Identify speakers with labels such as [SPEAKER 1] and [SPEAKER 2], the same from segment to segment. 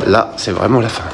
[SPEAKER 1] là, c'est vraiment la fin.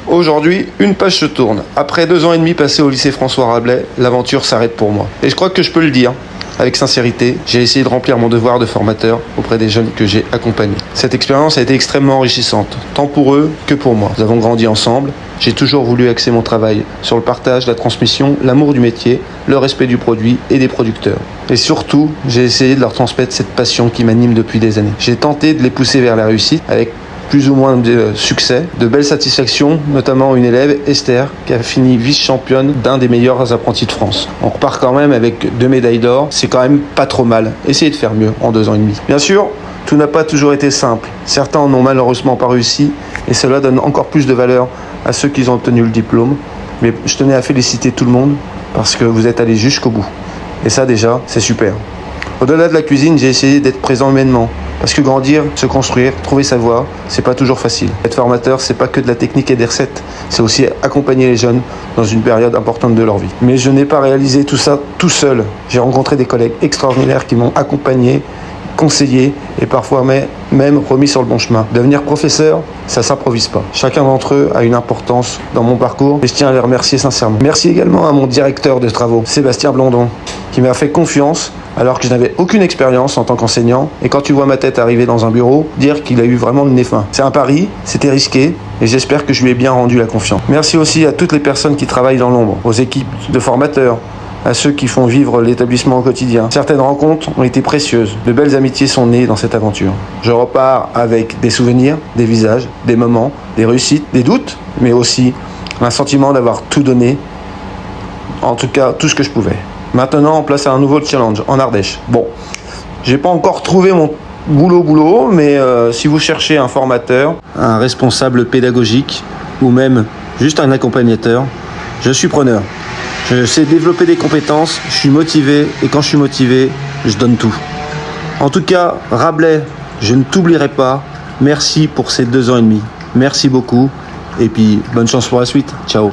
[SPEAKER 1] Aujourd'hui, une page se tourne. Après 2 ans et demi passés au lycée François Rabelais, l'aventure s'arrête pour moi. Et je crois que je peux le dire. Avec sincérité, j'ai essayé de remplir mon devoir de formateur auprès des jeunes que j'ai accompagnés. Cette expérience a été extrêmement enrichissante, tant pour eux que pour moi. Nous avons grandi ensemble. J'ai toujours voulu axer mon travail sur le partage, la transmission, l'amour du métier, le respect du produit et des producteurs. Et surtout, j'ai essayé de leur transmettre cette passion qui m'anime depuis des années. J'ai tenté de les pousser vers la réussite avec plus ou moins de succès, de belles satisfactions, notamment une élève, Esther, qui a fini vice-championne d'un des meilleurs apprentis de France. On repart quand même avec 2 médailles d'or, c'est quand même pas trop mal. Essayez de faire mieux en 2 ans et demi. Bien sûr, tout n'a pas toujours été simple. Certains n'ont malheureusement pas réussi, et cela donne encore plus de valeur à ceux qui ont obtenu le diplôme. Mais je tenais à féliciter tout le monde, parce que vous êtes allés jusqu'au bout. Et ça déjà, c'est super. Au-delà de la cuisine, j'ai essayé d'être présent humainement. Parce que grandir, se construire, trouver sa voie, c'est pas toujours facile. Être formateur, c'est pas que de la technique et des recettes, c'est aussi accompagner les jeunes dans une période importante de leur vie. Mais je n'ai pas réalisé tout ça tout seul. J'ai rencontré des collègues extraordinaires qui m'ont accompagné, conseillé et parfois même remis sur le bon chemin. Devenir professeur, ça s'improvise pas. Chacun d'entre eux a une importance dans mon parcours et je tiens à les remercier sincèrement. Merci également à mon directeur de travaux, Sébastien Blondon, qui m'a fait confiance alors que je n'avais aucune expérience en tant qu'enseignant. Et quand tu vois ma tête arriver dans un bureau, dire qu'il a eu vraiment le nez fin. C'est un pari, c'était risqué, et j'espère que je lui ai bien rendu la confiance. Merci aussi à toutes les personnes qui travaillent dans l'ombre, aux équipes de formateurs, à ceux qui font vivre l'établissement au quotidien. Certaines rencontres ont été précieuses. De belles amitiés sont nées dans cette aventure. Je repars avec des souvenirs, des visages, des moments, des réussites, des doutes, mais aussi un sentiment d'avoir tout donné, en tout cas tout ce que je pouvais. Maintenant, place à un nouveau challenge en Ardèche. Bon, j'ai pas encore trouvé mon boulot, mais si vous cherchez un formateur, un responsable pédagogique ou même juste un accompagnateur, je suis preneur. Je sais développer des compétences, je suis motivé et quand je suis motivé, je donne tout. En tout cas, Rabelais, je ne t'oublierai pas. Merci pour ces 2 ans et demi. Merci beaucoup et puis bonne chance pour la suite. Ciao.